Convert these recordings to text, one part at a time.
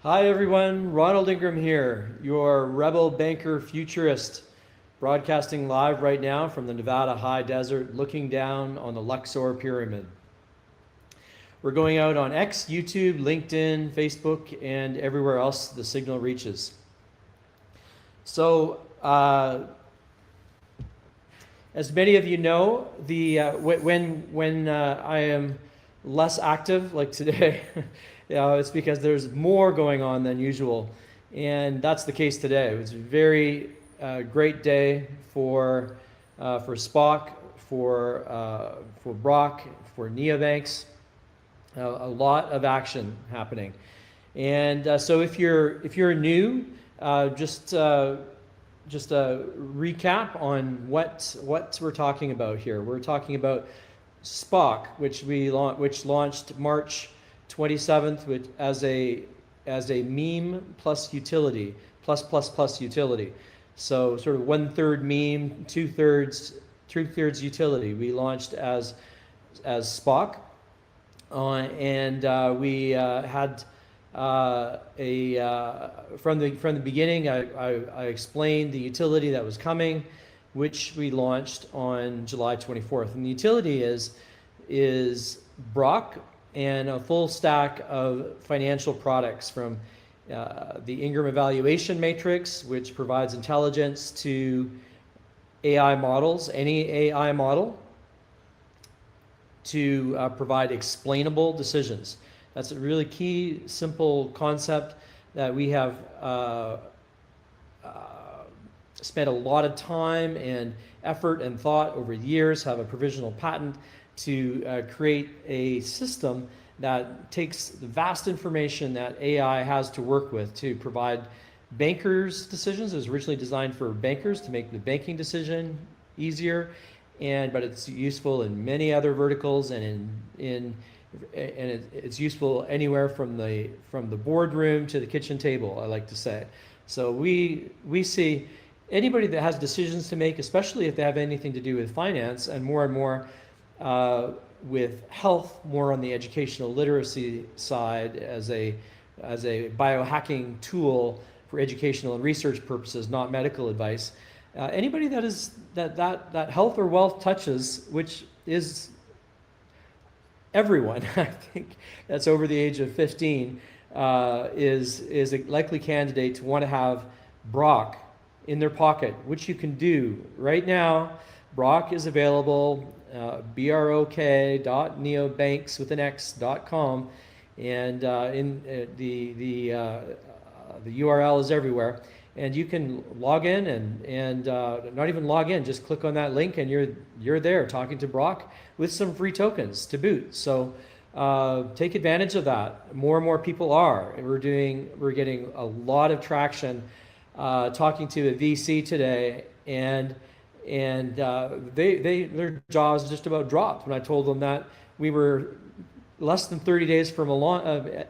Hi everyone, Ronald Ingram here, your rebel banker futurist, broadcasting live right now from the Nevada high desert, looking down on the Luxor pyramid. We're going out on X, YouTube, LinkedIn, Facebook, and everywhere else the signal reaches. So, as many of you know, when I am less active, like today, it's because there's more going on than usual, and that's the case today. It was a very great day for SPOCK, for BROK, for neobanks. A lot of action happening, and so if you're new, just a recap on what we're talking about here. We're talking about SPOCK, which launched March 27th as a meme plus utility, plus utility. So sort of 1/3 meme, 2/3 utility. We launched as SPOCK, and we had from the beginning. I explained the utility that was coming, which we launched on July 24th. And the utility is BROK and a full stack of financial products, from the Ingram evaluation matrix, which provides intelligence to AI models, any AI model, to provide explainable decisions. That's a really key, simple concept that we have spent a lot of time and effort and thought over years, have a provisional patent to create a system that takes the vast information that AI has to work with to provide bankers' decisions. It was originally designed for bankers to make the banking decision easier, but it's useful in many other verticals, and it's useful anywhere from the boardroom to the kitchen table, I like to say. So we see anybody that has decisions to make, especially if they have anything to do with finance, and more with health, more on the educational literacy side, as a biohacking tool for educational and research purposes, not medical advice. Anybody that health or wealth touches, which is everyone, I think, that's over the age of 15, is a likely candidate to want to have BROK in their pocket, which you can do right now. BROK is available, brok.neobanks.com, and the URL is everywhere. And you can log in and not even log in, just click on that link and you're there talking to BROK with some free tokens to boot. So take advantage of that. More and more people are. We're getting a lot of traction. Talking to a VC today, and their jaws just about dropped when I told them that we were less than 30 days from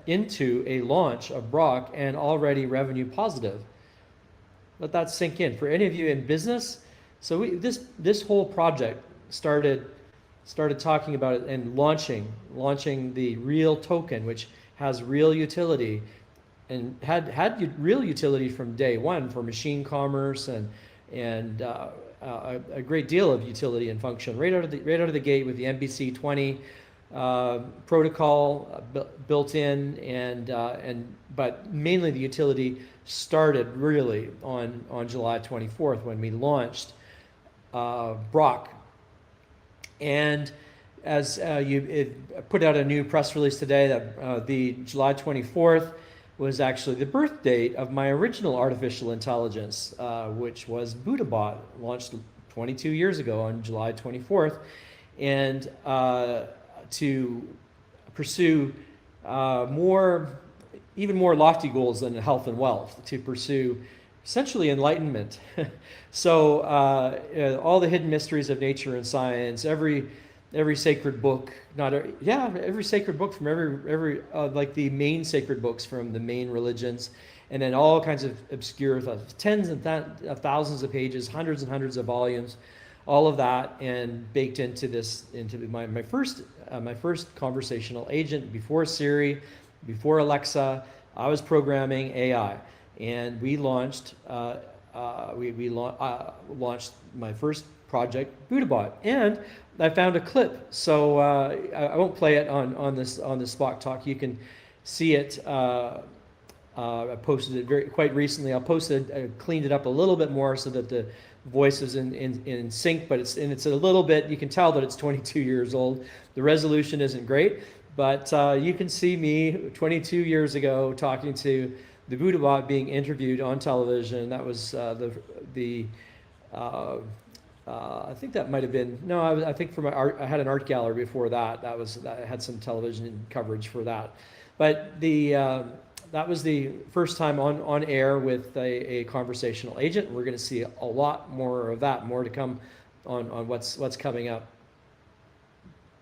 into a launch of BROK and already revenue positive. Let that sink in. For any of you in business, so this whole project started talking about it and launching the real token, which has real utility, and had real utility from day one for machine commerce and a great deal of utility and function right out of the gate with the MBC20 protocol built in, but mainly the utility started really on July 24th when we launched BROK. And as it put out a new press release today that the July 24th was actually the birth date of my original artificial intelligence, which was Buddhabot, launched 22 years ago on July 24th, and to pursue even more lofty goals than health and wealth, to pursue essentially enlightenment. So all the hidden mysteries of nature and science, every sacred book, every sacred book from every like the main sacred books from the main religions, and then all kinds of obscure tens of thousands of pages, hundreds and hundreds of volumes, all of that, and baked into my first conversational agent before Siri, before Alexa, I was programming AI, and we launched launched my first project, Buddhabot, and I found a clip. So I won't play it on this Spock Talk. You can see it. I posted it quite recently. I cleaned it up a little bit more so that the voice is in sync, but it's a little bit, you can tell that it's 22 years old. The resolution isn't great, but you can see me 22 years ago talking to the Buddhabot being interviewed on television. That was I think that might have been, no, I think for my art, I had an art gallery before that. I had some television coverage for that. But that was the first time on air with a conversational agent. We're going to see a lot more of that, more to come on what's coming up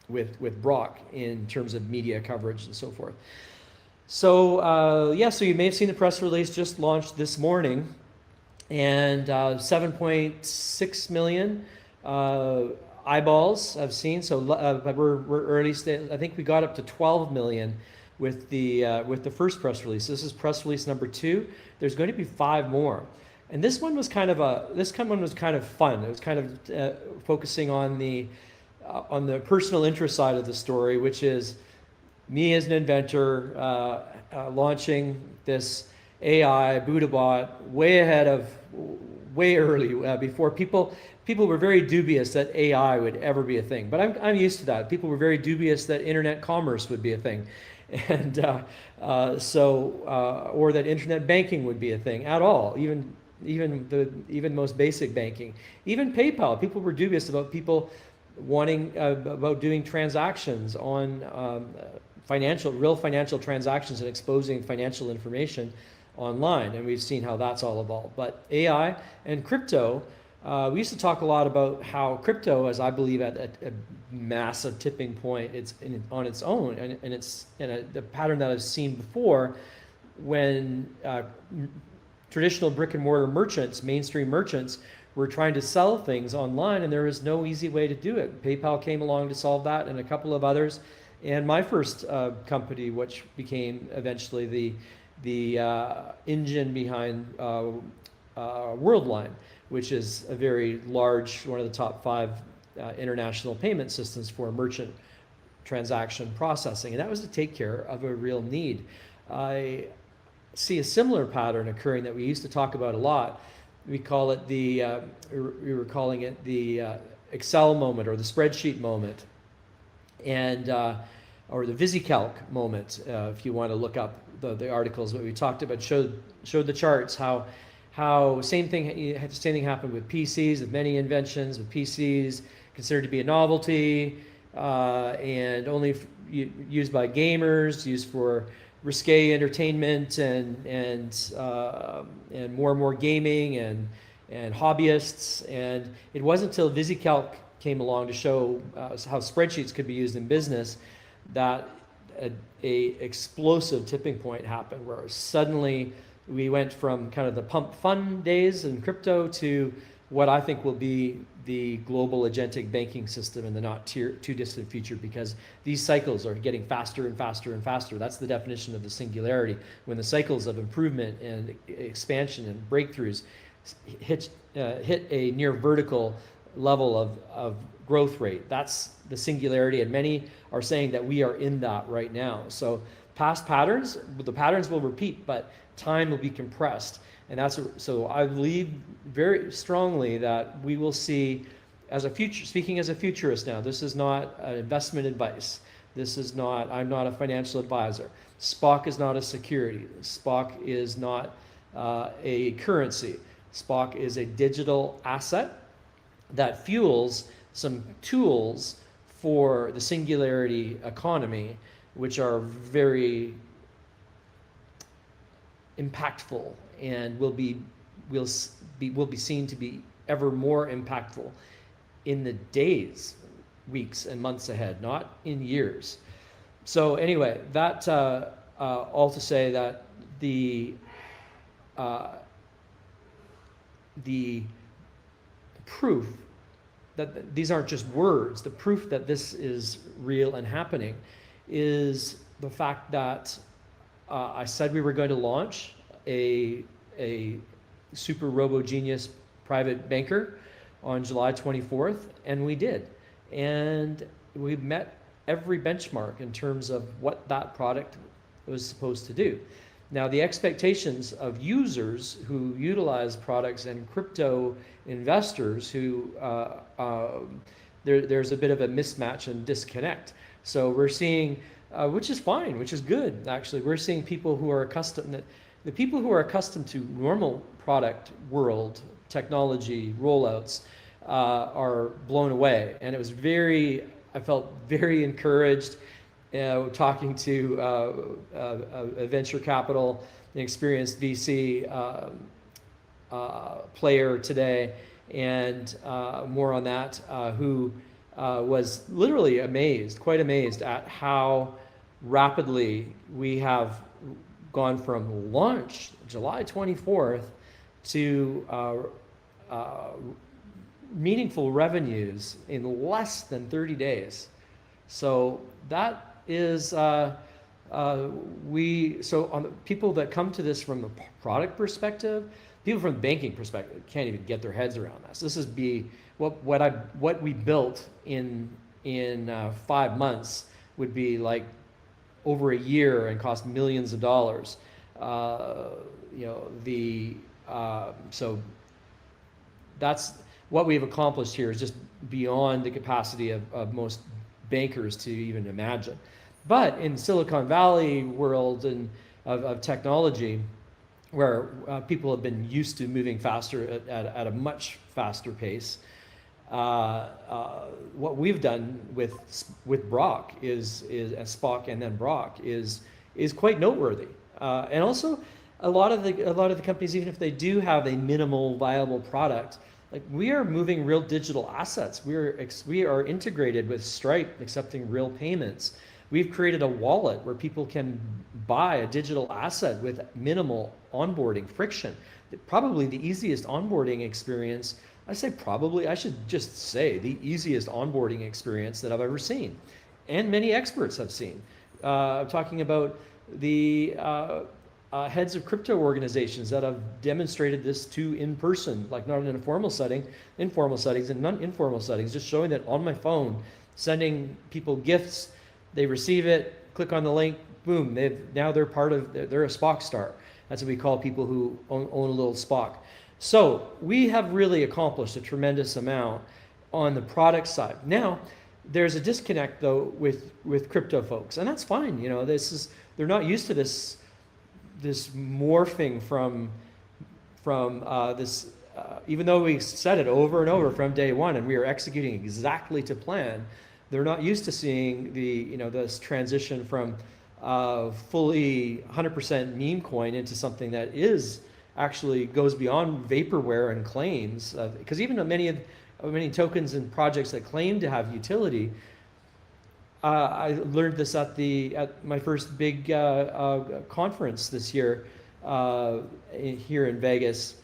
with BROK in terms of media coverage and so forth. So so you may have seen the press release just launched this morning, and 7.6 million eyeballs I've seen. So we're early stage. I think we got up to 12 million with the first press release. This is press release number 2. There's going to be 5 more, and this one was kind of fun. It was kind of focusing on the personal interest side of the story, which is me as an inventor launching this AI Buddhabot way early, before people were very dubious that AI would ever be a thing. But I'm used to that. People were very dubious that internet commerce would be a thing, and or that internet banking would be a thing at all. Even most basic banking, even PayPal. People were dubious about people wanting about doing transactions on real financial transactions and exposing financial information online, and we've seen how that's all evolved. But AI and crypto, we used to talk a lot about how crypto is, I believe, at a massive tipping point. It's on its own, and it's the pattern that I've seen before when traditional brick and mortar merchants, mainstream merchants, were trying to sell things online, and there was no easy way to do it. PayPal came along to solve that, and a couple of others. And my first company, which became eventually the engine behind Worldline, which is a very large, one of the top 5 international payment systems for merchant transaction processing. And that was to take care of a real need. I see a similar pattern occurring that we used to talk about a lot. We call it we were calling it the Excel moment, or the spreadsheet moment, and or the VisiCalc moment, if you want to look up the articles that we talked about, showed the charts how same thing happened with PCs, with many inventions with PCs considered to be a novelty, and only used by gamers, used for risque entertainment and more and more gaming and hobbyists. And it wasn't until VisiCalc came along to show how spreadsheets could be used in business that a explosive tipping point happened, where suddenly we went from kind of the pump fun days in crypto to what I think will be the global agentic banking system in the not too distant future, because these cycles are getting faster and faster and faster. That's the definition of the singularity. When the cycles of improvement and expansion and breakthroughs hit a near vertical level of growth rate, that's the singularity, and many are saying that we are in that right now. So past patterns, the patterns will repeat, but time will be compressed. And so I believe very strongly that we will see, speaking as a futurist now, this is not investment advice. I'm not a financial advisor. Spock is not a security. Spock is not a currency. Spock is a digital asset that fuels some tools for the singularity economy, which are very impactful and will be seen to be ever more impactful in the days, weeks, and months ahead, not in years. So anyway, that all to say that the proof that these aren't just words, the proof that this is real and happening is the fact that I said we were going to launch a super robo-genius private banker on July 24th, and we did. And we met every benchmark in terms of what that product was supposed to do. Now, the expectations of users who utilize products and crypto investors who, there's a bit of a mismatch and disconnect. So we're seeing, which is fine, which is good, actually. We're seeing people who are accustomed, the people who are accustomed to normal product world technology rollouts are blown away. And it was I felt very encouraged talking to a venture capital, an experienced VC player today, and more on that, who was literally amazed, quite amazed at how rapidly we have gone from launch July 24th to meaningful revenues in less than 30 days. So that is, so on the people that come to this from the product perspective, people from the banking perspective can't even get their heads around this. This is what we built in 5 months would be like over a year and cost millions of dollars. So that's what we've accomplished here is just beyond the capacity of most bankers to even imagine. But in Silicon Valley world and of technology, where people have been used to moving faster at a much faster pace, what we've done with BROK is POCK and then BROK is quite noteworthy. And also, a lot of the companies, even if they do have a minimal viable product, like we are moving real digital assets. We are integrated with Stripe, accepting real payments. We've created a wallet where people can buy a digital asset with minimal onboarding friction. Probably the easiest onboarding experience, I should just say the easiest onboarding experience that I've ever seen. And many experts have seen. I'm talking about the heads of crypto organizations that have demonstrated this to in person, like not in a formal setting, informal settings and non-informal settings, just showing that on my phone, sending people gifts, they receive it, click on the link, boom, they're a Spock star. That's what we call people who own a little Spock. So we have really accomplished a tremendous amount on the product side. Now, there's a disconnect though with crypto folks, and that's fine. They're not used to this morphing from this, even though we said it over and over from day one and we are executing exactly to plan, they're not used to seeing this transition from fully 100% meme coin into something that is actually goes beyond vaporware and claims, because even many tokens and projects that claim to have utility, I learned this at my first big conference this year here in Vegas,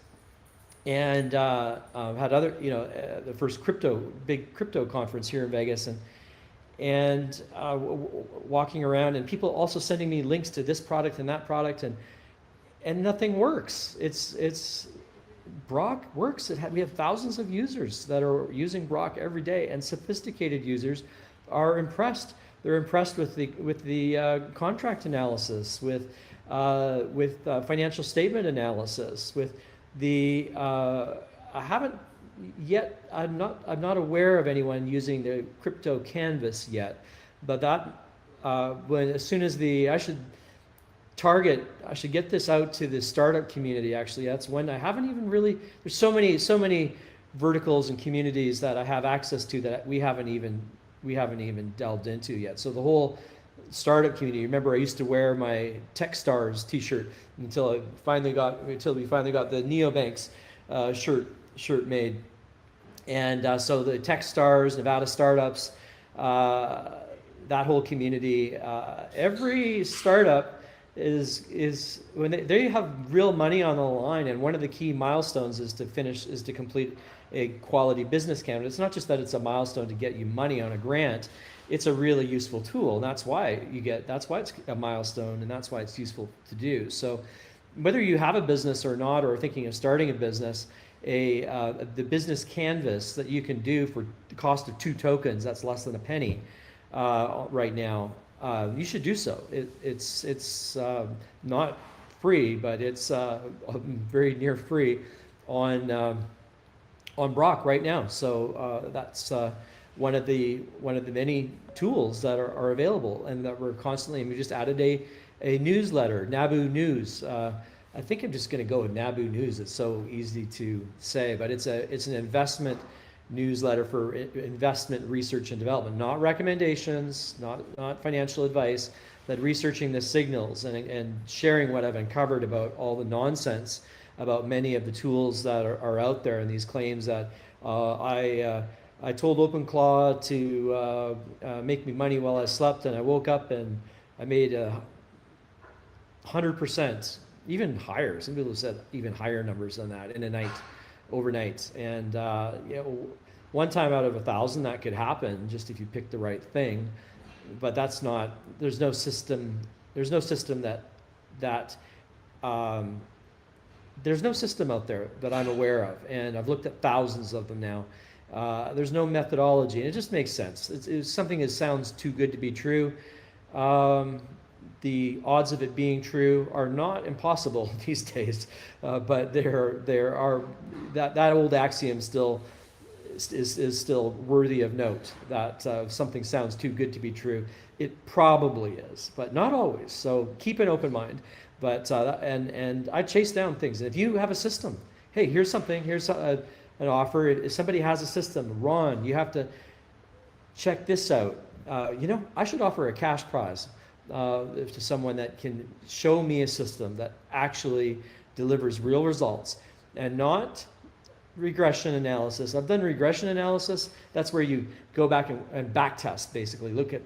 and had other the first big crypto conference here in Vegas, and walking around and people also sending me links to this product and that product, and nothing works. It's BROK works. We have thousands of users that are using BROK every day, and sophisticated users are impressed. They're impressed with the contract analysis, with financial statement analysis, with the I'm not aware of anyone using the crypto canvas yet, but that as soon as I should get this out to the startup community. Actually, that's when I haven't even really. There's so many verticals and communities that I have access to that we haven't even delved into yet. So the whole startup community. Remember, I used to wear my Techstars T-shirt until we finally got the neobanks shirt made, and so the Techstars, Nevada startups, that whole community. Every startup is when they have real money on the line, and one of the key milestones is to complete a quality business candidate. It's not just that it's a milestone to get you money on a grant. it's a really useful tool, and that's why it's a milestone, and that's why it's useful to do. So whether you have a business or not, or thinking of starting a business, the business canvas that you can do for the cost of 2 tokens, that's less than a penny right now, you should do so. It's not free, but it's very near free on BROK right now. So that's one of the many tools that are available, and that we're constantly. And we just added a newsletter, NABU News. I think I'm just going to go with NABU News. It's so easy to say, but it's an investment newsletter for investment research and development, not recommendations, not financial advice, but researching the signals and sharing what I've uncovered about all the nonsense about many of the tools that are out there, and these claims that I told OpenClaw to make me money while I slept, and I woke up and I made 100%, even higher. Some people have said even higher numbers than that in a night, overnight. And one time out of 1,000 that could happen just if you pick the right thing. But that's not. There's no system. There's no system there's no system out there that I'm aware of, and I've looked at thousands of them now. There's no methodology, and it just makes sense. It's something that sounds too good to be true. The odds of it being true are not impossible these days, but there are that old axiom still is still worthy of note, that if something sounds too good to be true, it probably is, but not always. So keep an open mind. But and I chase down things. And if you have a system, hey, here's something, here's an offer. If somebody has a system, Ron, you have to check this out. I should offer a cash prize to someone that can show me a system that actually delivers real results, and not regression analysis. I've done regression analysis. That's where you go back and back test, basically. Look at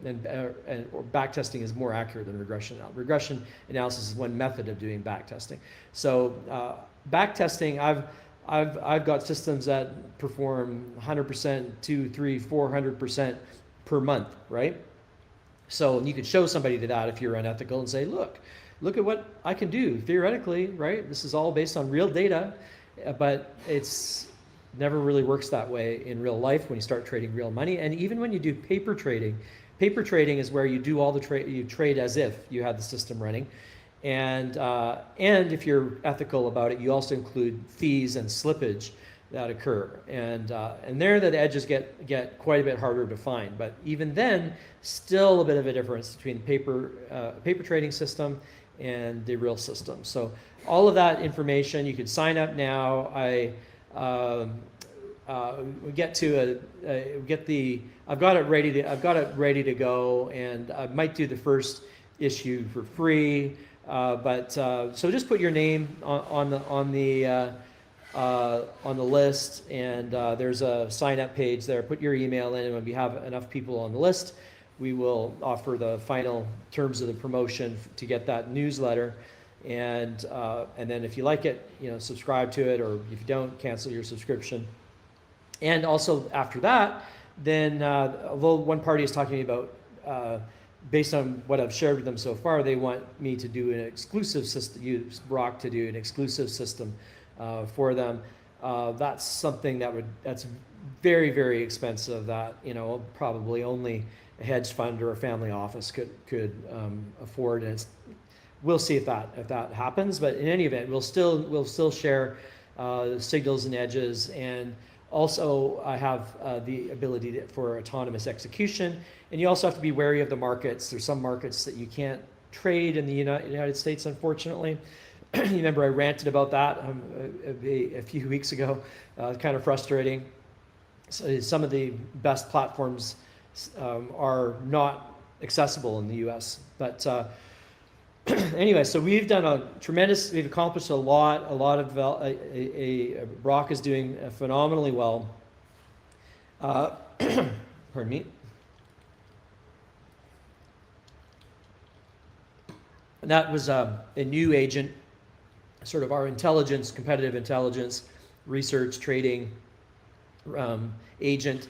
or back testing is more accurate than regression. Regression analysis is one method of doing back testing. So back testing, I've got systems that perform 100%, 200, 300, 400% per month, right? So you could show somebody that if you're unethical and say, look at what I can do theoretically, right? This is all based on real data. But it's never really works that way in real life when you start trading real money. And even when you do paper trading is where you do all the trade, you trade as if you had the system running. And if you're ethical about it, you also include fees and slippage that occur. And there the edges get quite a bit harder to find. But even then, still a bit of a difference between paper trading system and the real system. So all of that information, you can sign up now. I've got it ready to go, and I might do the first issue for free. So just put your name on the list, and there's a sign up page there. Put your email in, and when we have enough people on the list, we will offer the final terms of the promotion to get that newsletter. And then if you like it, subscribe to it, or if you don't, cancel your subscription. And also after that, then although one party is talking about, based on what I've shared with them so far, they want me to do an exclusive system, use BROK to do an exclusive system for them. That's something that's very, very expensive, that probably only a hedge fund or a family office could afford. And we'll see if that happens. But in any event, we'll still share signals and edges, and also I have the ability for autonomous execution. And you also have to be wary of the markets. There's some markets that you can't trade in the United States, unfortunately. You remember I ranted about that a few weeks ago. Kind of frustrating. So some of the best platforms are not accessible in the U.S. But anyway, so we've accomplished a lot of, BROK is doing phenomenally well. Pardon me. And that was a new agent, sort of our intelligence, competitive intelligence, research, trading agent,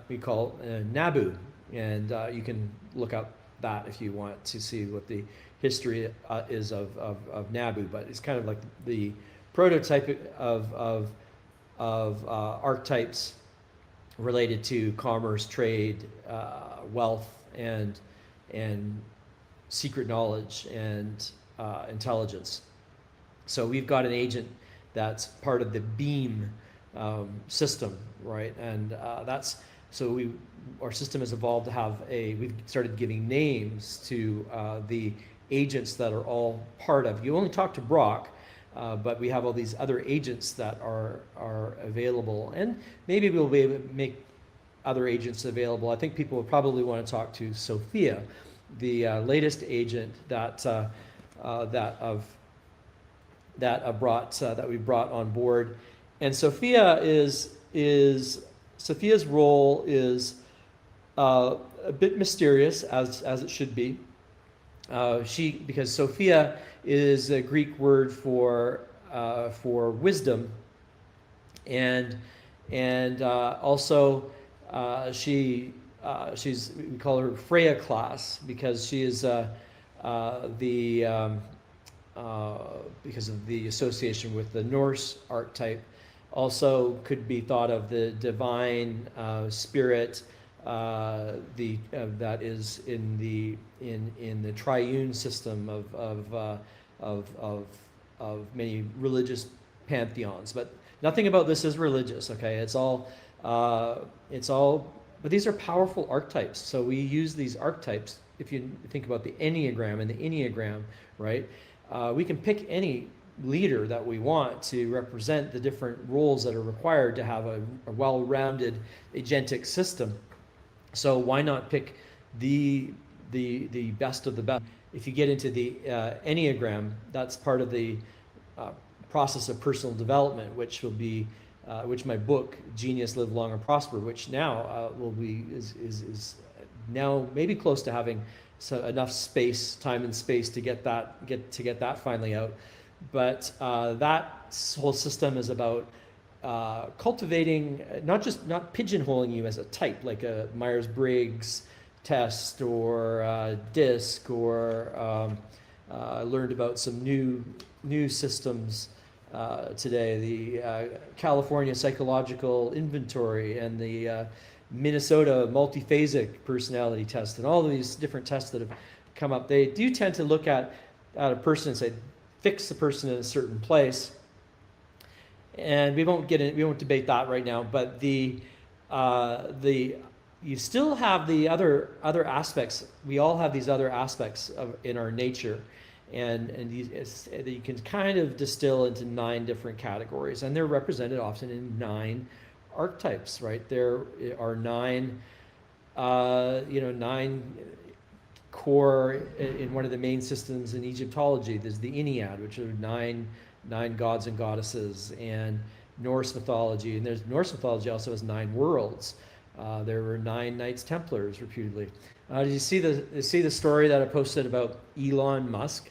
we call NABU. And you can look up that if you want to see what the history is of NABU, but it's kind of like the prototype of archetypes related to commerce, trade, wealth, and secret knowledge and intelligence. So we've got an agent that's part of the BEAM system, right? And that's so our system has evolved to have we've started giving names to the agents that are all part of. You only talk to BROK, but we have all these other agents that are available, and maybe we'll be able to make other agents available. I think people will probably want to talk to Sophia, the latest agent that we brought on board. And Sophia's role is a bit mysterious, as it should be. Because Sophia is a Greek word for wisdom, and also we call her Freya class because she is because of the association with the Norse archetype. Also could be thought of the divine spirit that is in the triune system of many religious pantheons. But nothing about this is religious. Okay, it's all. But these are powerful archetypes. So we use these archetypes. If you think about the Enneagram and the Inneagram, right? We can pick any leader that we want to represent the different roles that are required to have a well-rounded agentic system. So why not pick the best of the best? If you get into the Enneagram, that's part of the process of personal development, which will be which my book Genius, Live Long and Prosper, which now is now maybe close to having enough time and space to get that finally out. But that whole system is about cultivating, not pigeonholing you as a type, like a Myers-Briggs test or DISC, or I learned about some new systems today, the California Psychological Inventory and the Minnesota multiphasic personality test, and all of these different tests that have come up. They do tend to look at a person and say, fix the person in a certain place. And we won't debate that right now, but you still have the other aspects. We all have these other aspects in our nature, and you can kind of distill into 9 different categories, and they're represented often in 9 archetypes, right? There are 9 core in one of the main systems in Egyptology. There's the Ennead, which are 9 gods and goddesses, and Norse mythology. And Norse mythology also has 9 worlds. There were 9 Knights Templars, reputedly. Did you see the story that I posted about Elon Musk,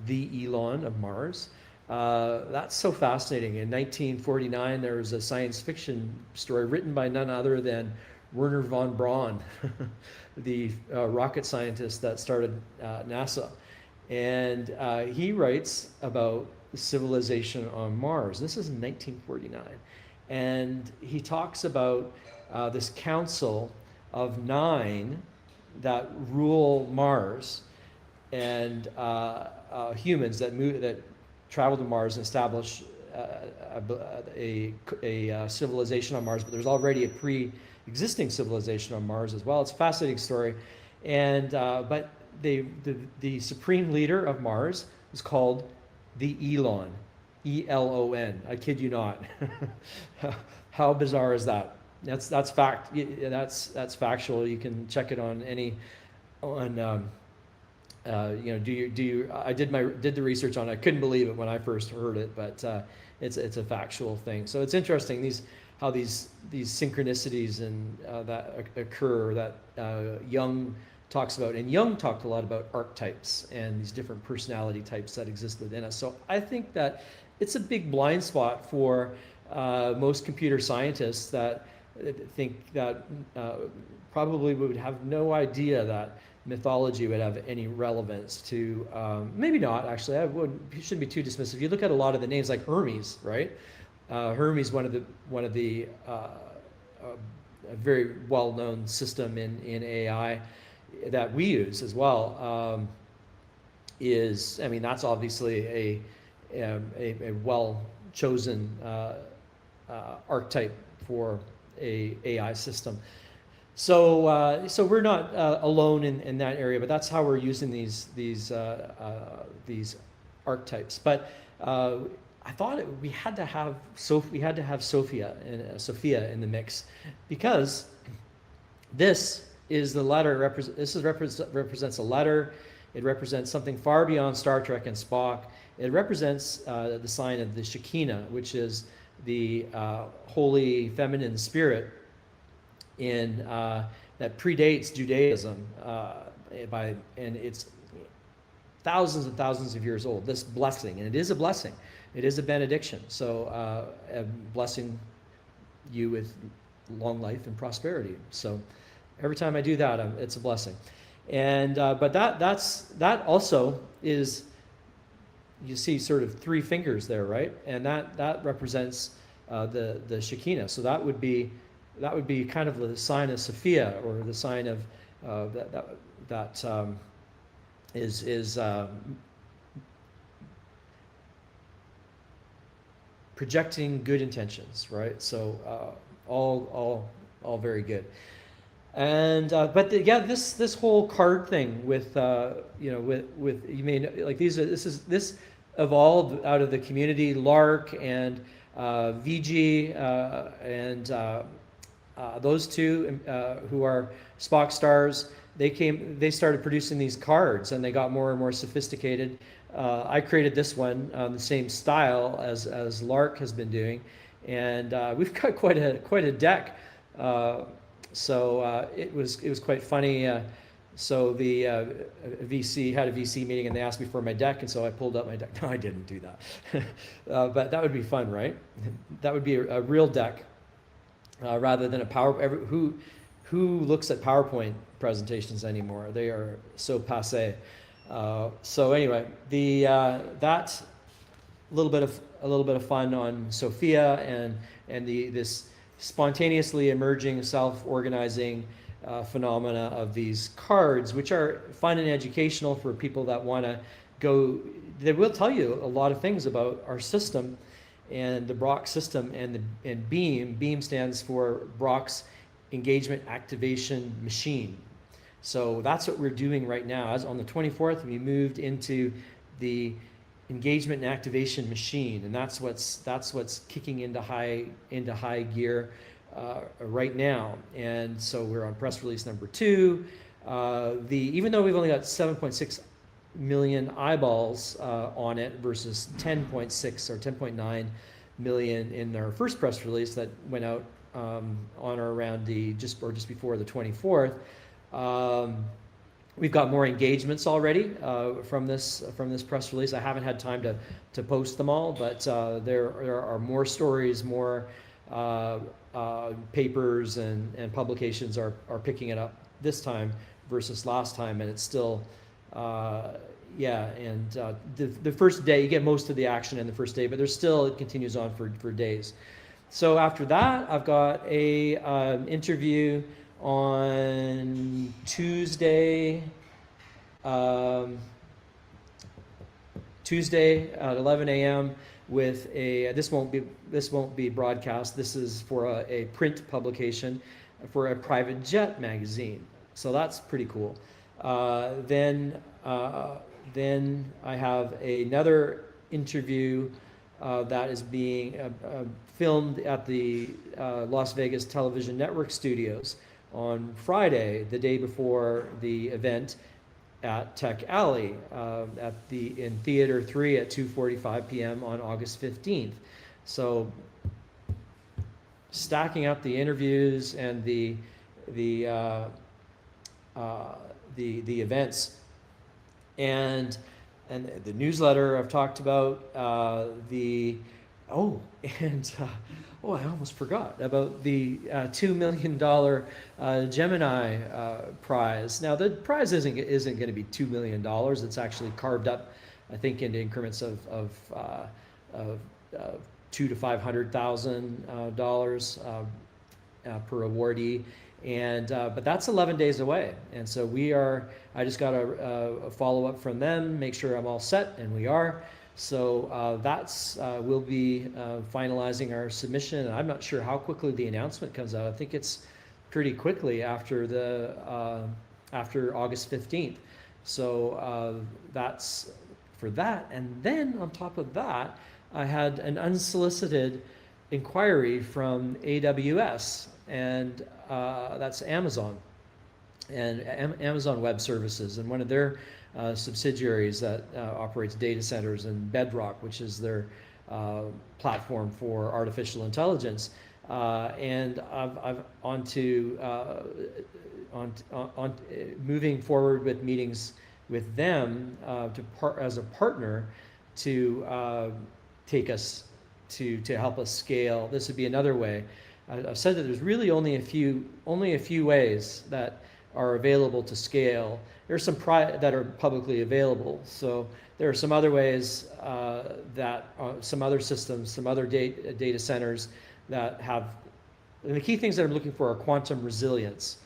the Elon of Mars? That's so fascinating. In 1949, there was a science fiction story written by none other than Wernher von Braun, the rocket scientist that started NASA. And he writes about civilization on Mars. This is in 1949. And he talks about this council of 9 that rule Mars, and humans that travel to Mars and establish a civilization on Mars. But there's already a pre-existing civilization on Mars as well. It's a fascinating story. And but the supreme leader of Mars was called the Elon, E-L-O-N. I kid you not. How bizarre is that? That's fact. That's factual. You can check it on I did the research on it. I couldn't believe it when I first heard it, but it's a factual thing. So it's interesting how these synchronicities and that occur that Jung talks about. And Jung talked a lot about archetypes and these different personality types that exist within us. So I think that it's a big blind spot for most computer scientists that think that probably would have no idea that mythology would have any relevance to, maybe not actually, shouldn't be too dismissive. You look at a lot of the names like Hermes, right? Hermes, one of the a very well-known system in AI that we use as well, is, I mean, that's obviously a well-chosen archetype for a AI system. So so we're not alone in that area, but that's how we're using these archetypes. But I thought we had to have Sophia in the mix, because this is the letter. Represents a letter. It represents something far beyond Star Trek and Spock. It represents the sign of the Shekinah, which is the holy feminine spirit that predates Judaism and it's thousands and thousands of years old. This blessing, and it is a blessing. It is a benediction. So blessing you with long life and prosperity. So every time I do that, it's a blessing. And but that also is, you see sort of three fingers there, right? And that represents the Shekinah. So that would be kind of the sign of Sophia, or the sign of that is projecting good intentions, right? So all very good. And but yeah, this whole card thing with with you may like this evolved out of the community. Lark and VG and those two who are Spock stars, they started producing these cards, and they got more and more sophisticated. I created this one, the same style as Lark has been doing, and we've got quite a deck. So it was quite funny. So the VC had a VC meeting, and they asked me for my deck, and so I pulled up my deck. No, I didn't do that. But that would be fun, right? That would be a real deck, rather than a who looks at PowerPoint presentations anymore? They are so passé. So anyway, that's a little bit of fun on Sophia and this spontaneously emerging, self-organizing phenomena of these cards, which are fun and educational for people that want to go. They will tell you a lot of things about our system and the BROK system and BEAM. BEAM stands for BROK's Engagement Activation Machine. So that's what we're doing right now. As on the 24th, we moved into the engagement and activation machine, and that's what's kicking into high gear right now. And so we're on press release number 2. Even though we've only got 7.6 million eyeballs on it versus 10.6 or 10.9 million in our first press release that went out on or around just before the 24th. We've got more engagements already from this press release. I haven't had time to post them all, but there are more stories, more papers and publications are picking it up this time versus last time, and it's still the first day you get most of the action in the first day, but it continues on for days. So after that, I've got a interview on Tuesday at 11 a.m. with this won't be broadcast. This is for a print publication for a private jet magazine. So that's pretty cool. Then I have another interview that is being filmed at the Las Vegas Television Network studios on Friday, the day before the event at Tech Alley in Theater 3 at 2:45 p.m. on August 15th. So stacking up the interviews and the events and the newsletter I've talked about, the Oh, and oh, I almost forgot about the $2 million Gemini prize. Now, the prize isn't going to be $2 million. It's actually carved up, I think, into increments of $200,000 to $500,000 per awardee. And but that's 11 days away, and so we are. I just got a follow up from them, make sure I'm all set, and we are. So we'll be finalizing our submission. I'm not sure how quickly the announcement comes out. I think it's pretty quickly after after August 15th. So that's for that. And then on top of that, I had an unsolicited inquiry from AWS, and that's Amazon and Amazon Web Services, and one of their subsidiaries that operates data centers, and Bedrock, which is their platform for artificial intelligence. And I've on moving forward with meetings with them as a partner to take us to help us scale. This would be another way. I've said that there's really only a few ways that are available to scale. There's some that are publicly available. So there are some other ways that some other systems, some other data centers that have. And the key things that I'm looking for are quantum resilience.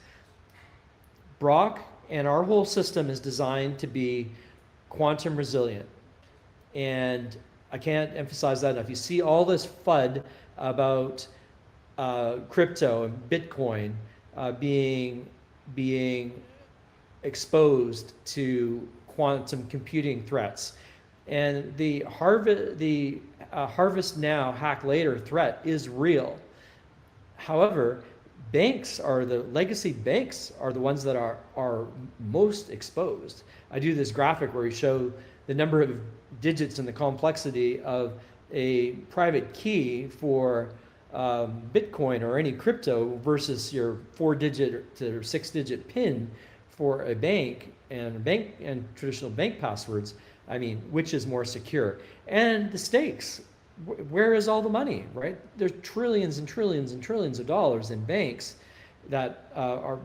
BROK and our whole system is designed to be quantum resilient, and I can't emphasize that enough. You see all this FUD about crypto and Bitcoin being exposed to quantum computing threats, and the harvest now, hack later threat is real. However, legacy banks are the ones that are most exposed. I do this graphic where we show the number of digits and the complexity of a private key for Bitcoin or any crypto versus your 4-digit to 6-digit PIN for a bank and traditional bank passwords. I mean, which is more secure? And the stakes. Where is all the money, right? There's trillions and trillions and trillions of dollars in banks that are,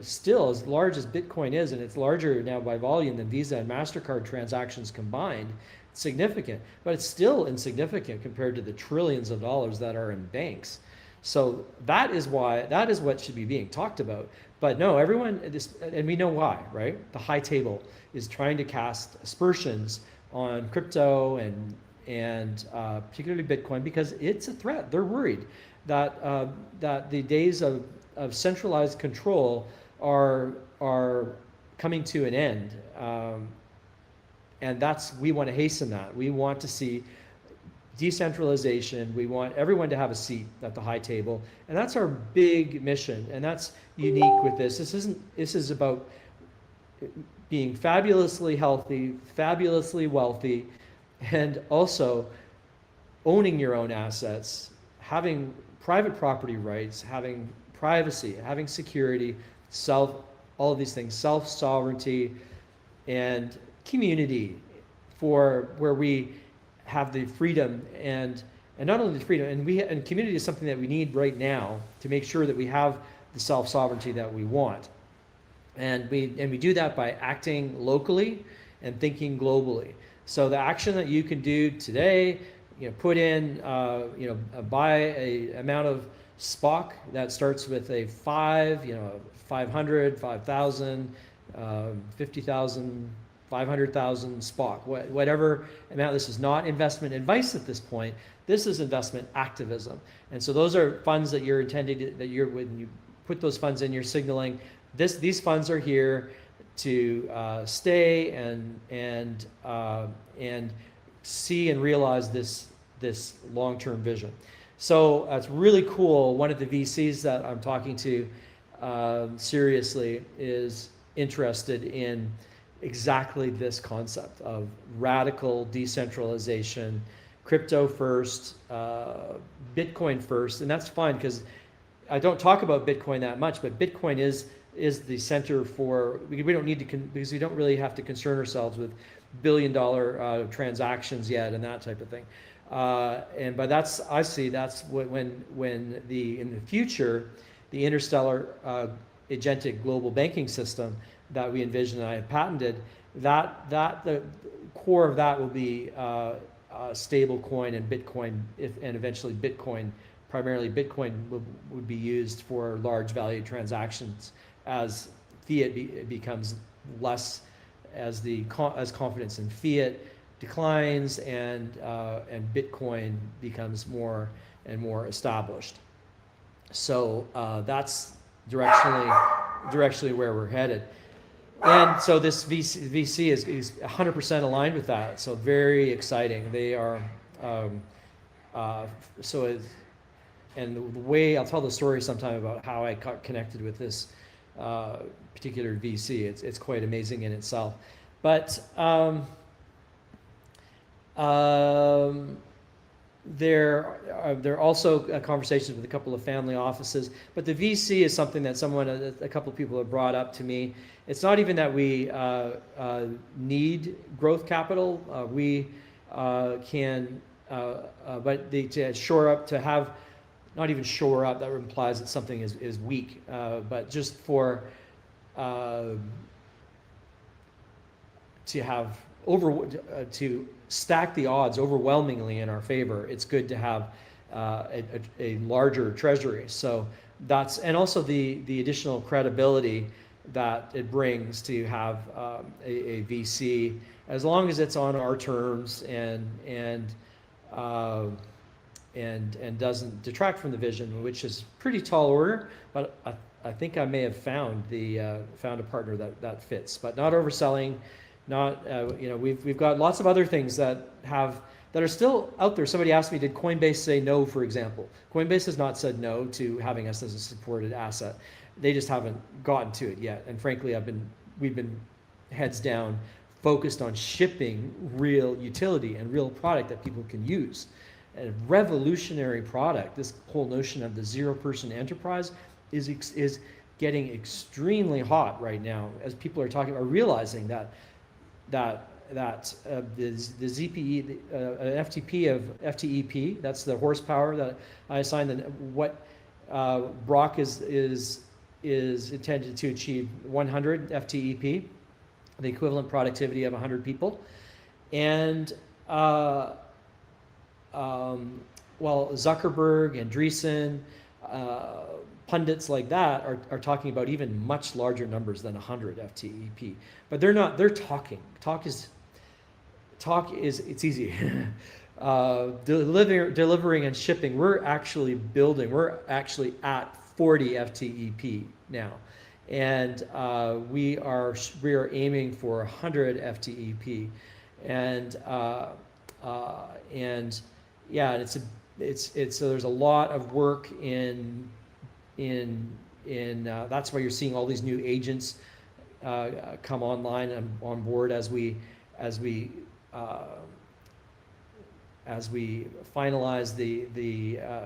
still as large as Bitcoin is, and it's larger now by volume than Visa and MasterCard transactions combined. It's significant, but it's still insignificant compared to the trillions of dollars that are in banks. So that is what should be being talked about. But no, everyone, and we know why, right? The high table is trying to cast aspersions on crypto and particularly Bitcoin because it's a threat. They're worried that the days of centralized control are coming to an end, and we want to hasten that. We want to see decentralization. We want everyone to have a seat at the high table, and that's our big mission. And that's unique with this. This is about being fabulously healthy, fabulously wealthy, and also owning your own assets, having private property rights, having privacy, having security, all of these things, self-sovereignty, and community, for where we have the freedom and not only the freedom, and community is something that we need right now to make sure that we have the self-sovereignty that we want. And we do that by acting locally and thinking globally. So the action that you can do today, put in, buy a amount of SPOCK that starts with a 5, 500, 5,000, 50,000, 500,000 SPOCK, whatever amount. This is not investment advice at this point. This is investment activism. And so those are funds that you're intended when you put those funds in, you're signaling these funds are here to stay and see and realize this long-term vision. So it's really cool. One of the VCs that I'm talking to seriously is interested in exactly this concept of radical decentralization, crypto first, Bitcoin first, and that's fine because I don't talk about Bitcoin that much, but Bitcoin is the center for, we don't need to, because we don't really have to concern ourselves with billion-dollar transactions yet, and that type of thing. But that's when in the future, the interstellar agentic global banking system that we envision and I have patented, the core of that will be stable coin and Bitcoin, and eventually Bitcoin. Primarily Bitcoin would be used for large value transactions as fiat becomes less, as confidence in fiat declines, and Bitcoin becomes more and more established. So that's directionally where we're headed. And so this VC is 100% aligned with that. So very exciting. They are and the way I'll tell the story sometime about how I got connected with this particular VC. It's quite amazing in itself. But there are also conversations with a couple of family offices. But the VC is something that a couple of people have brought up to me. It's not even that we need growth capital. We can, but to shore up, to have, not even shore up, that implies that something is weak, but just for to have to stack the odds overwhelmingly in our favor, it's good to have a larger treasury. So that's, and also the additional credibility that it brings to have a VC, as long as it's on our terms and doesn't detract from the vision, which is pretty tall order. But I think I may have found a partner that fits, but not overselling. Not we've got lots of other things that are still out there. Somebody asked me, did Coinbase say no, for example? Coinbase has not said no to having us as a supported asset. They just haven't gotten to it yet. And frankly, we've been heads down, focused on shipping real utility and real product that people can use. A revolutionary product. This whole notion of the zero-person enterprise is getting extremely hot right now, as people are realizing that the ZPE, FTP of FTEP, that's the horsepower that I assign. What BROK is intended to achieve 100 FTEP, the equivalent productivity of 100 people, and Zuckerberg and Andreessen, pundits like that are talking about even much larger numbers than 100 FTEP. But they're not, they're talking. Talk is, it's easy. Delivering and shipping, we're actually at 40 FTEP now. And we are aiming for 100 FTEP. And yeah, so there's a lot of work in that's why you're seeing all these new agents come online and on board as we finalize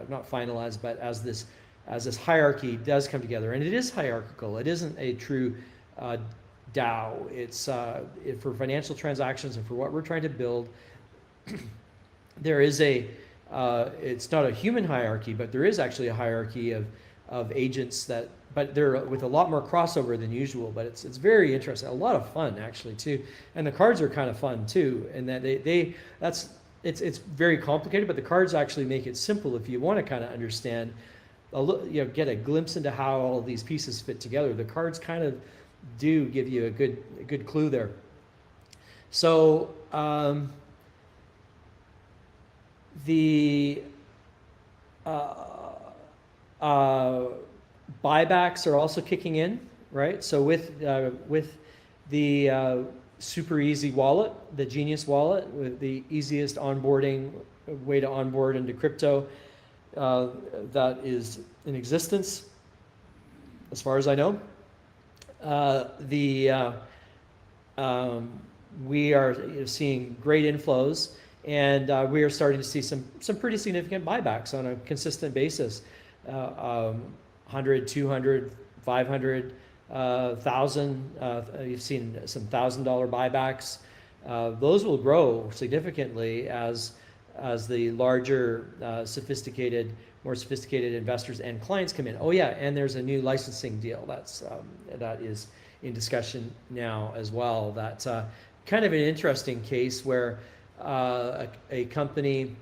not finalize, but as this hierarchy does come together. And it is hierarchical. It isn't a true DAO. It's for financial transactions and for what we're trying to build. There is it's not a human hierarchy, but there is actually a hierarchy of agents but they're with a lot more crossover than usual. But it's very interesting, a lot of fun actually too, and the cards are kind of fun too. And that it's very complicated, but the cards actually make it simple if you want to kind of understand, get a glimpse into how all these pieces fit together. The cards kind of do give you a good clue there. So the buybacks are also kicking in, right? So with the super easy wallet, the Genius wallet, with the easiest way to onboard into crypto that is in existence, as far as I know. We are seeing great inflows, and we are starting to see some pretty significant buybacks on a consistent basis. 100, 200, 500, 1,000. You've seen some $1,000 buybacks. those will grow significantly as the larger, more sophisticated investors and clients come in. Oh yeah, and there's a new licensing deal that is in discussion now as well. That's kind of an interesting case where a company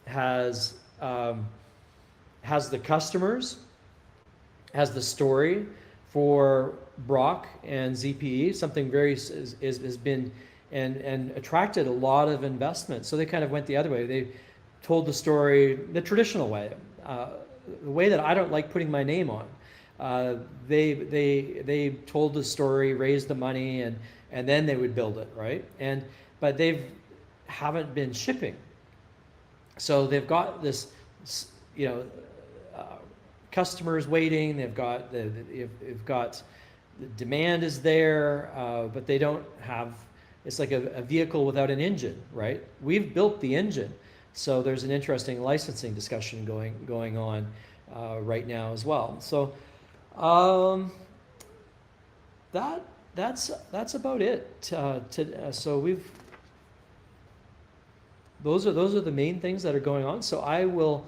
has the customers, has the story for BROK and ZPE, something very has been and attracted a lot of investment. So they kind of went the other way. They told the story the traditional way, the way that I don't like putting my name on. They told the story, raised the money, and then they would build it, right? But haven't been shipping. So they've got this, customers waiting. They've got the demand is there, but they don't have. It's like a vehicle without an engine, right? We've built the engine, so there's an interesting licensing discussion going on right now as well. So that's about it. So those are the main things that are going on. So I will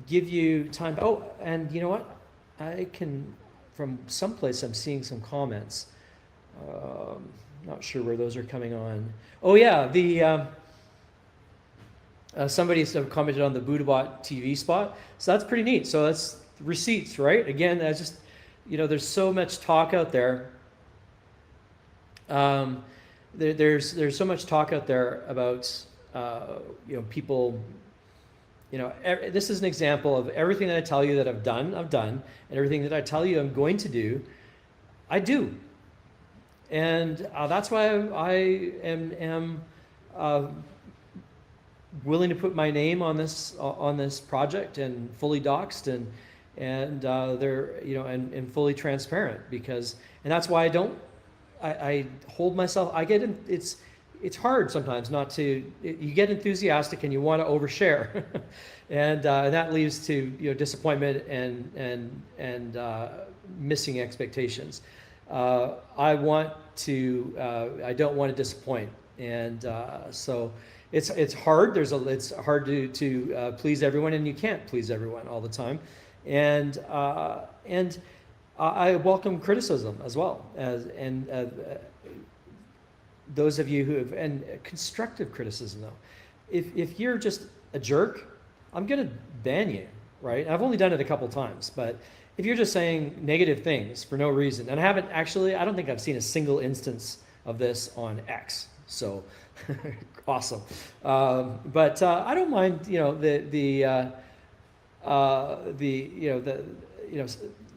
give you time. Oh, and you know what? I can, from someplace I'm seeing some comments. Not sure where those are coming on. Oh yeah, somebody commented on the Buddhabot TV spot. So that's pretty neat. So that's receipts, right? Again, that's just, there's so much talk out there. There's so much talk out there about people. This is an example of everything that I tell you that I've done, and everything that I tell you I'm going to do, I do. And that's why I am willing to put my name on this project and fully doxed and they're and fully transparent, because that's why I hold myself. It's hard sometimes not to. You get enthusiastic and you want to overshare, and that leads to disappointment and missing expectations. I don't want to disappoint, and so it's hard. It's hard to please everyone, and you can't please everyone all the time, and I welcome criticism as well, and those of you who have, and constructive criticism though. If you're just a jerk, I'm gonna ban you, right? I've only done it a couple times, but if you're just saying negative things for no reason, and I don't think I've seen a single instance of this on X, so awesome. But I don't mind,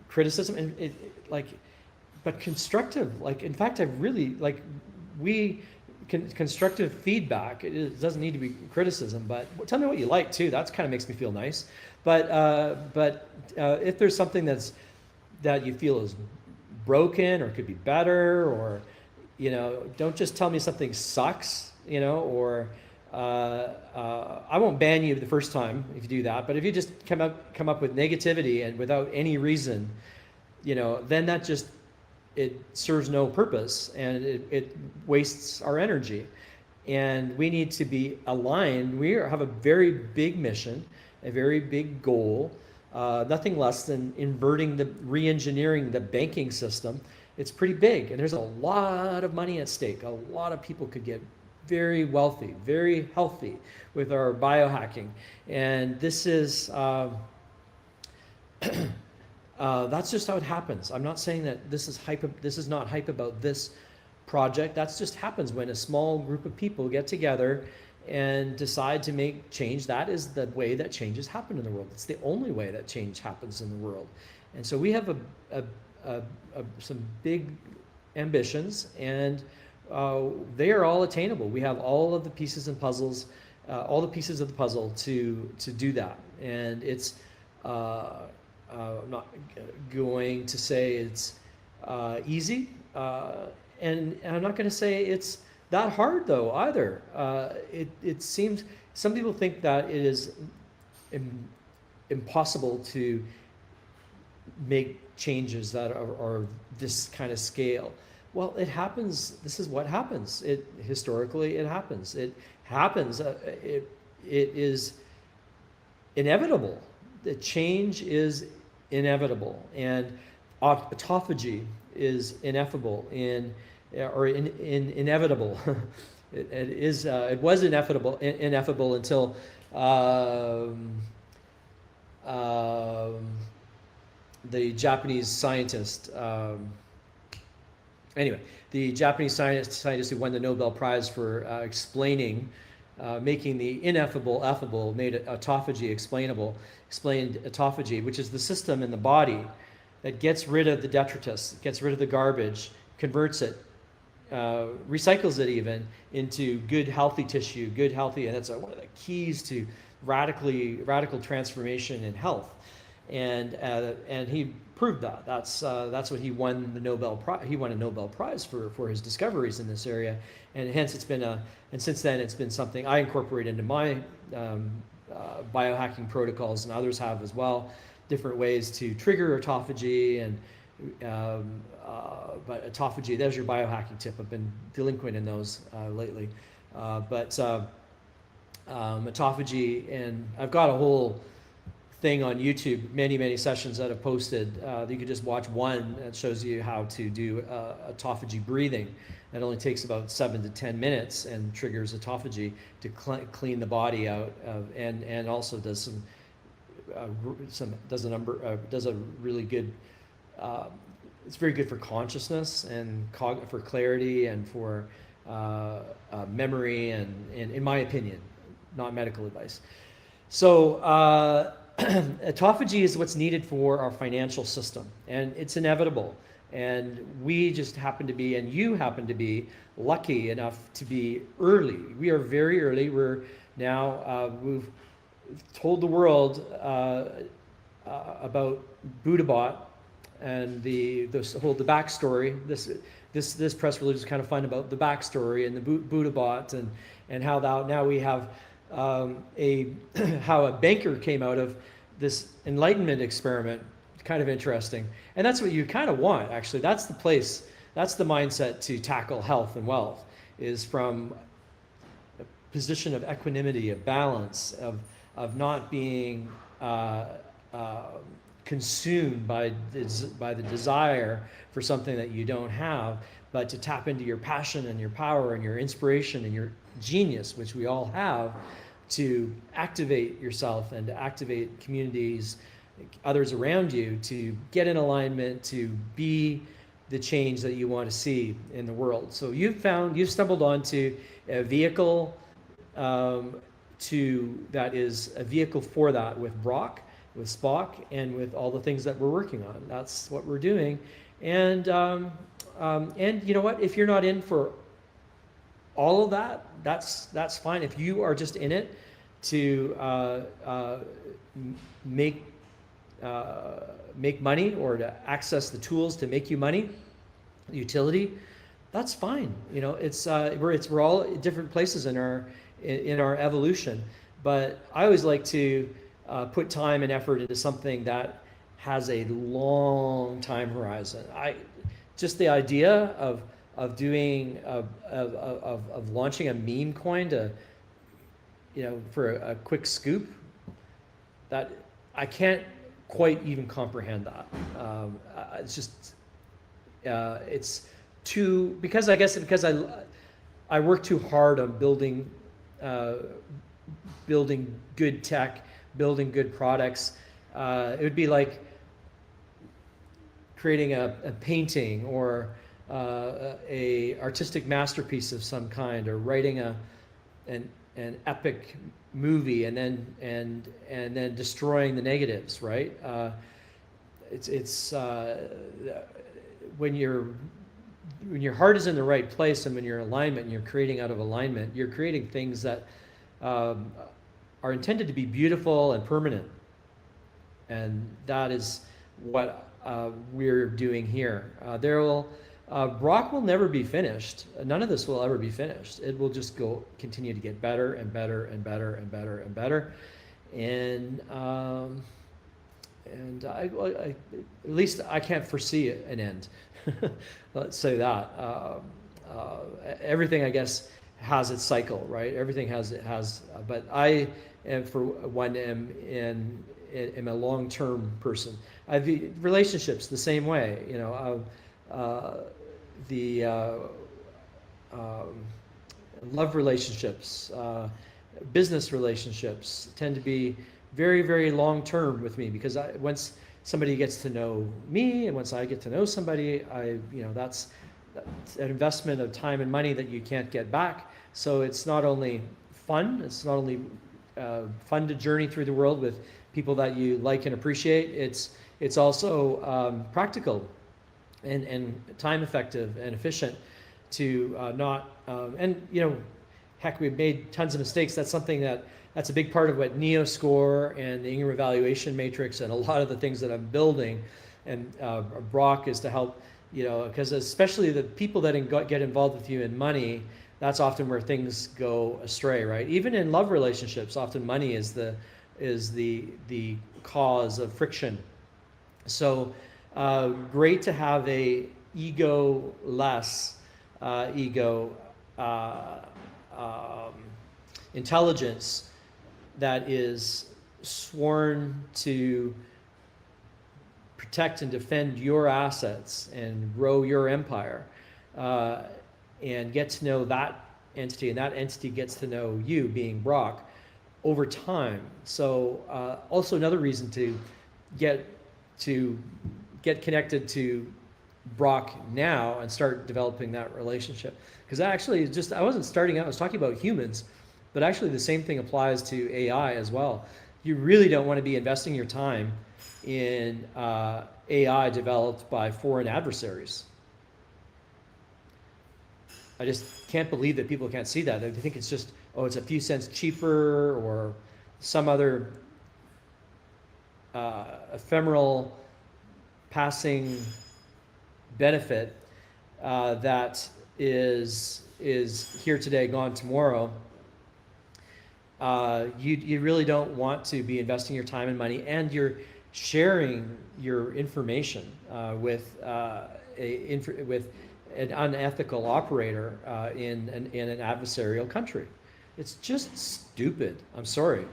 criticism and but constructive. In fact, I really constructive feedback. It doesn't need to be criticism, but tell me what you like too. That kind of makes me feel nice. But if there's something that you feel is broken or could be better, or don't just tell me something sucks, or I won't ban you the first time if you do that. But if you just come up with negativity and without any reason, then that just, it serves no purpose, and it wastes our energy. And we need to be aligned. We have a very big mission, a very big goal, nothing less than re-engineering the banking system. It's pretty big, and there's a lot of money at stake. A lot of people could get very wealthy, very healthy with our biohacking. And this is, that's just how it happens. I'm not saying that this is not hype about this project. That just happens when a small group of people get together and decide to make change. That is the way that changes happen in the world. It's the only way that change happens in the world. And so we have some big ambitions, and they are all attainable. We have all of the pieces and puzzles, all the pieces of the puzzle to do that. And it's I'm not going to say it's easy, and I'm not going to say it's that hard though either. It seems some people think that it is impossible to make changes that are this kind of scale. Well, it happens. This is what happens. Historically, it happens. It happens. It is inevitable. The change is inevitable, and autophagy is ineffable inevitable. It was ineffable until the Japanese scientist. Anyway, the Japanese scientist who won the Nobel Prize for explaining, making the ineffable effable, made autophagy explainable, explained autophagy, which is the system in the body that gets rid of the detritus, gets rid of the garbage, converts it, recycles it even into good, healthy tissue, good, healthy, and that's one of the keys to radical transformation in health. And he proved that. That's what he won the Nobel Prize. He won a Nobel Prize for his discoveries in this area, and hence it's been and since then it's been something I incorporate into my biohacking protocols, and others have as well, different ways to trigger autophagy. And but autophagy, there's your biohacking tip. I've been delinquent in those lately, but autophagy, and I've got a whole thing on YouTube, many sessions that I've posted. You could just watch one that shows you how to do autophagy breathing. It only takes about 7 to 10 minutes and triggers autophagy to clean the body out, and also does does a really good. It's very good for consciousness and for clarity and for memory, and in my opinion, not medical advice. So autophagy is what's needed for our financial system, and it's inevitable. And we just happen to be, and you happen to be, lucky enough to be early. We are very early. We're now, we've told the world about Buddhabot and the backstory. This press release is kind of fun about the backstory and the Buddhabot, and how now we have how a banker came out of this enlightenment experiment. Kind of interesting. And that's what you kind of want, actually. That's the place, that's the mindset to tackle health and wealth, is from a position of equanimity, of balance, of not being consumed by the desire for something that you don't have, but to tap into your passion and your power and your inspiration and your genius, which we all have, to activate yourself and to activate communities, others around you, to get in alignment, to be the change that you want to see in the world. So you've stumbled onto a vehicle that is a vehicle for that, with BROK, with SPOCK, and with all the things that we're working on. That's what we're doing. And you know what? If you're not in for all of that, that's fine. If you are just in it to make money, or to access the tools to make you money, utility, that's fine. You know, we're all at different places in our evolution. But I always like to put time and effort into something that has a long time horizon. Just the idea of doing of launching a meme coin to, for a quick scoop, that I can't quite even comprehend that. It's just it's too, because I work too hard on building good tech, building good products. It would be like creating a painting, or a artistic masterpiece of some kind, or writing an epic movie, and then destroying the negatives, right? It's when your heart is in the right place, and when you're in alignment, and you're creating out of alignment, you're creating things that are intended to be beautiful and permanent. And that is what we're doing here. BROK will never be finished. None of this will ever be finished. It will just continue to get better and better and better and better and better. And at least I can't foresee an end. Let's say that. Everything, I guess, has its cycle, right? Everything has. But I, am, for one, am a long-term person. I view relationships the same way. You know, love relationships, business relationships tend to be very, very long-term with me, because once somebody gets to know me, and once I get to know somebody, that's an investment of time and money that you can't get back. So it's not only fun, fun to journey through the world with people that you like and appreciate. It's also practical and time effective and efficient to not, heck, we've made tons of mistakes. That's something that's a big part of what NeoScore and the Ingram Evaluation Matrix and a lot of the things that I'm building, and BROK is to help, because especially the people that get involved with you in money, that's often where things go astray, right? Even in love relationships, often money is the cause of friction. So great to have a ego-less, intelligence that is sworn to protect and defend your assets and grow your empire, and get to know that entity, and that entity gets to know you, being BROK, over time. So also another reason to get connected to BROK now and start developing that relationship. Because actually, I wasn't starting out, I was talking about humans, but actually the same thing applies to AI as well. You really don't want to be investing your time in AI developed by foreign adversaries. I just can't believe that people can't see that. They think it's just, it's a few cents cheaper, or some other ephemeral passing benefit that is here today, gone tomorrow. You really don't want to be investing your time and money, and you're sharing your information with an unethical operator in an adversarial country. It's just stupid. I'm sorry.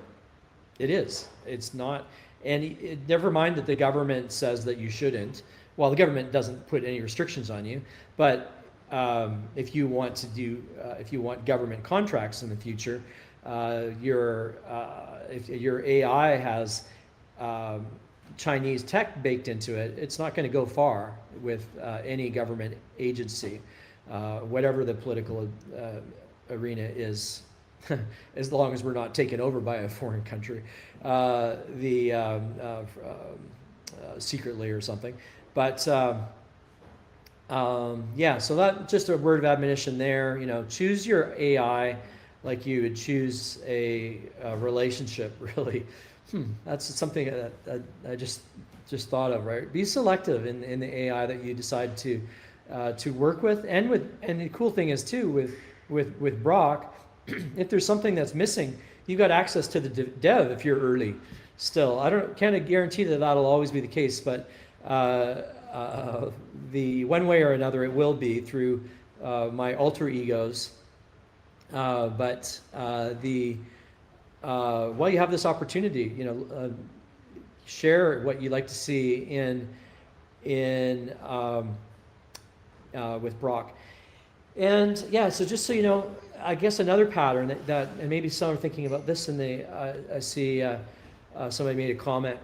It is. It's not. And never mind that the government says that you shouldn't. Well, the government doesn't put any restrictions on you, but if you want government contracts in the future, if your AI has Chinese tech baked into it, it's not going to go far with any government agency, whatever the political arena is, as long as we're not taken over by a foreign country, secretly or something. But yeah, so that just a word of admonition there. Choose your AI like you would choose a relationship. Really, that's something that I just thought of. Right, be selective in the AI that you decide to work with, and the cool thing is too with BROK, if there's something that's missing, you got access to the dev if you're early. Still, can't guarantee that that'll always be the case, but the one way or another it will be through my alter egos. But you have this opportunity, share what you'd like to see in with BROK. And yeah, so just so you know, I guess another pattern that and maybe some are thinking about this, and I see somebody made a comment.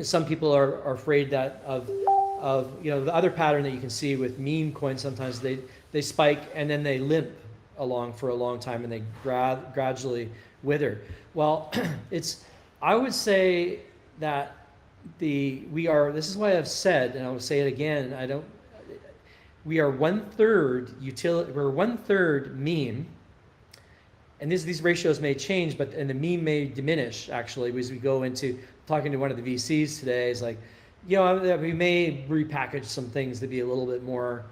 Some people are afraid that of the other pattern that you can see with meme coins. Sometimes they spike and then they limp along for a long time, and they gradually wither. Well, I would say that this is why I've said, and I'll say it again, we are 1/3 utility, we're 1/3 meme, and these ratios may change, and the meme may diminish actually as we go into talking to one of the VCs today. Is like, we may repackage some things to be a little bit more,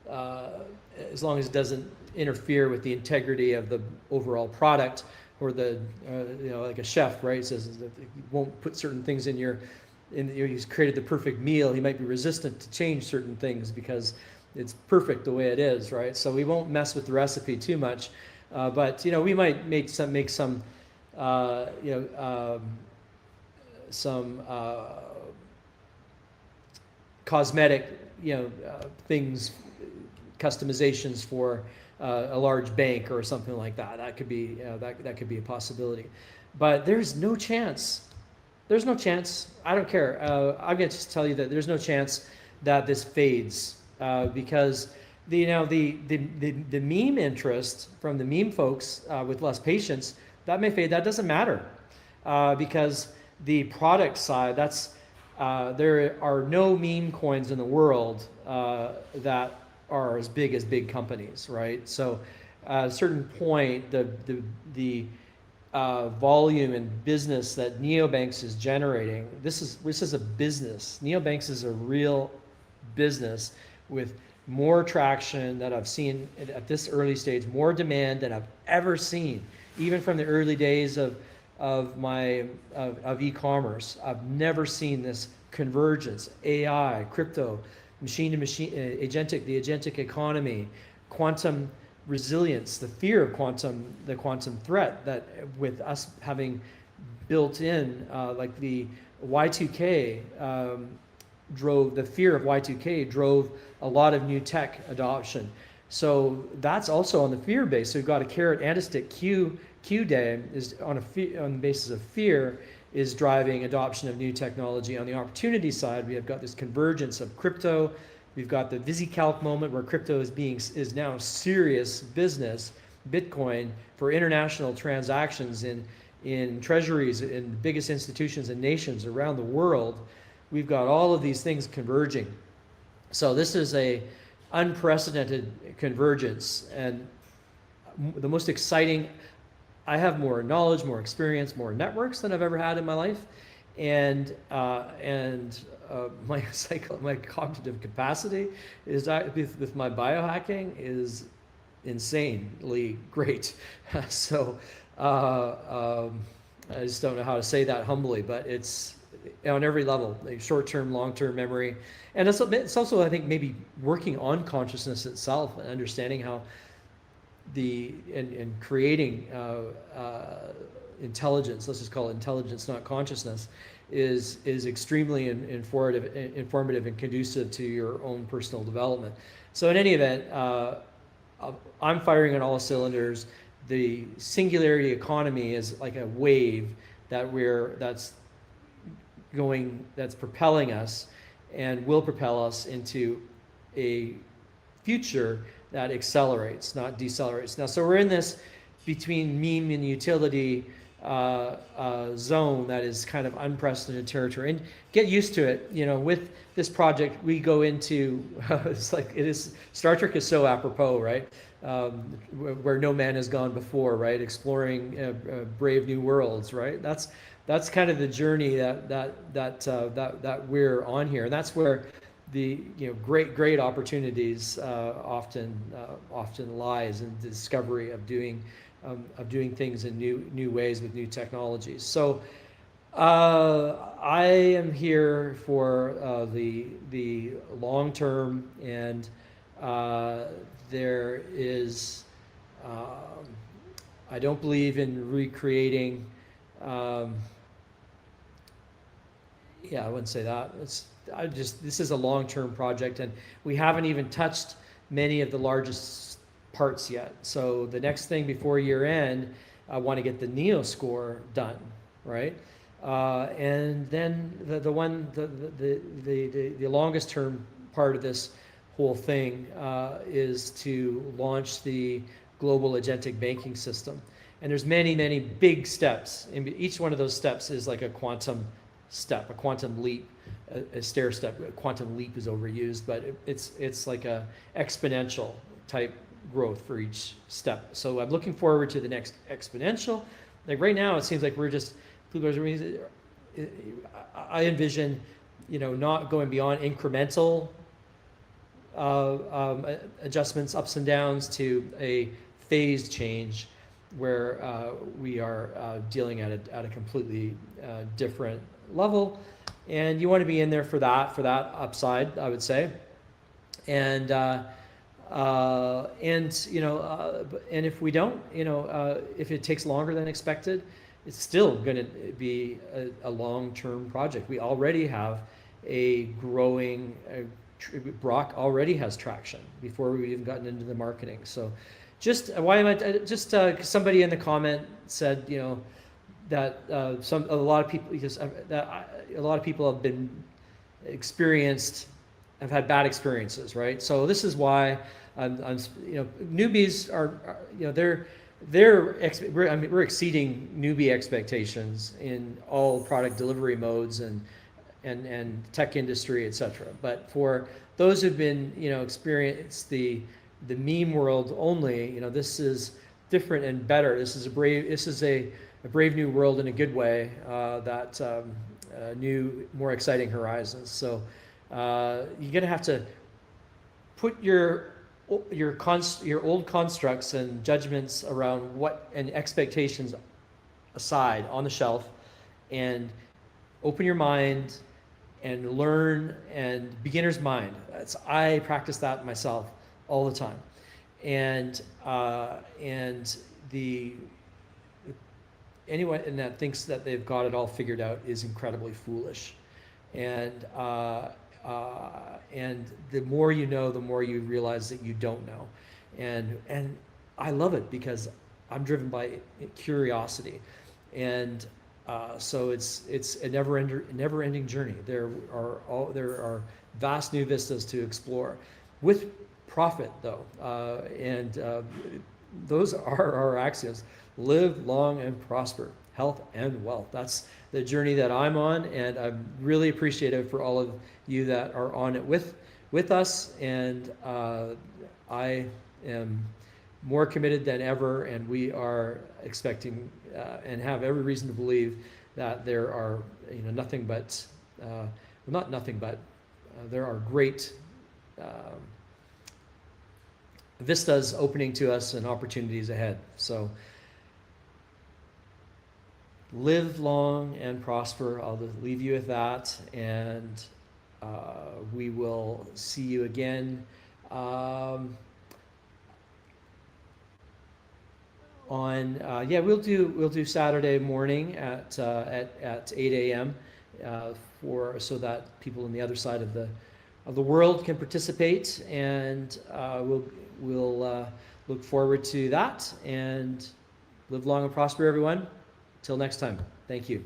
as long as it doesn't interfere with the integrity of the overall product, or like a chef, right? Says that you won't put certain things in your he's created the perfect meal, he might be resistant to change certain things because it's perfect the way it is, right? So we won't mess with the recipe too much, but we might make some some cosmetic things, customizations for a large bank or something like that. That could be that could be a possibility, but there's no chance. There's no chance. I don't care. I'm going to just tell you that there's no chance that this fades because the meme interest from the meme folks with less patience, that may fade. That doesn't matter because the product side, there are no meme coins in the world that are as big companies, right? So at a certain point, the volume and business that neobanks is generating, this is a business. Neobanks is a real business with more traction that I've seen at this early stage, more demand than I've ever seen, even from the early days of e-commerce. I've never seen this convergence, AI, crypto, machine-to-machine, the agentic economy, quantum resilience, the fear of the quantum threat, that with us having built in, like the Y2K drove, the fear of Y2K drove a lot of new tech adoption. So that's also on the fear base. So we've got a carrot and a stick. Q Day is on the basis of fear, is driving adoption of new technology. On the opportunity side, we have got this convergence of crypto. We've got the VisiCalc moment where crypto is now serious business, Bitcoin, for international transactions in treasuries, in the biggest institutions and nations around the world. We've got all of these things converging. So this is a unprecedented convergence, and the most exciting. I have more knowledge, more experience, more networks than I've ever had in my life, and my cognitive capacity is with my biohacking is insanely great. So I just don't know how to say that humbly, but it's on every level, like short-term, long-term memory, and it's also I think maybe working on consciousness itself and understanding how and creating intelligence, let's just call it intelligence, not consciousness, is extremely informative and conducive to your own personal development. So in any event, I'm firing on all cylinders. The singularity economy is like a wave that's propelling us and will propel us into a future that accelerates, not decelerates. Now, so we're in this between meme and utility zone that is kind of unprecedented territory. And get used to it. With this project, we go into Star Trek is so apropos, right? Where no man has gone before, right? Exploring brave new worlds, right? That's kind of the journey that we're on here, and that's where the great opportunities often lies in the discovery of doing things in new ways with new technologies. So I am here for the long term, and there is I don't believe in recreating. I wouldn't say that. This is a long-term project, and we haven't even touched many of the largest parts yet. So the next thing before year end, I want to get the NEO score done, right? And then the longest term part of this whole thing is to launch the global agentic banking system. And there's many big steps. And each one of those steps is like a quantum step, a quantum leap, a stair step. A quantum leap is overused, but it's like a exponential type growth for each step. So I'm looking forward to the next exponential. Like right now, it seems like we're just, I envision, not going beyond incremental adjustments, ups and downs, to a phased change. where we are dealing at a completely different level, and you want to be in there for that upside, I would say. And you know, and if we don't, you know, if it takes longer than expected, it's still going to be a long-term project. We already have a growing, BROK already has traction before we've even gotten into the marketing. So just why am I, just somebody in the comment said, you know, that a lot of people, because a lot of people have been have had bad experiences, right? So this is why I'm you know, newbies are you know, we're exceeding newbie expectations in all product delivery modes and tech industry, etc. But for those who've been, you know, experienced the meme world only, you know, this is different and better. This is a brave new world in a good way, that new, more exciting horizons. So you're gonna have to put your old constructs and judgments around what and expectations aside on the shelf, and open your mind and learn, and beginner's mind. I practice that myself all the time, and anyone that thinks that they've got it all figured out is incredibly foolish. And the more you know, the more you realize that you don't know. And I love it because I'm driven by curiosity. And so it's a never-ending journey. There are vast new vistas to explore, with profit though. Those are our axioms: live long and prosper, health and wealth. That's the journey that I'm on, and I'm really appreciative for all of you that are on it with us. And I am more committed than ever, and we are expecting and have every reason to believe that there are, you know, nothing but well, not nothing but there are great vistas opening to us and opportunities ahead. So live long and prosper. I'll just leave you with that, and we will see you again on we'll do Saturday morning at 8 a.m. So that people on the other side of the world can participate, and we'll look forward to that. And live long and prosper, everyone. Till next time. Thank you.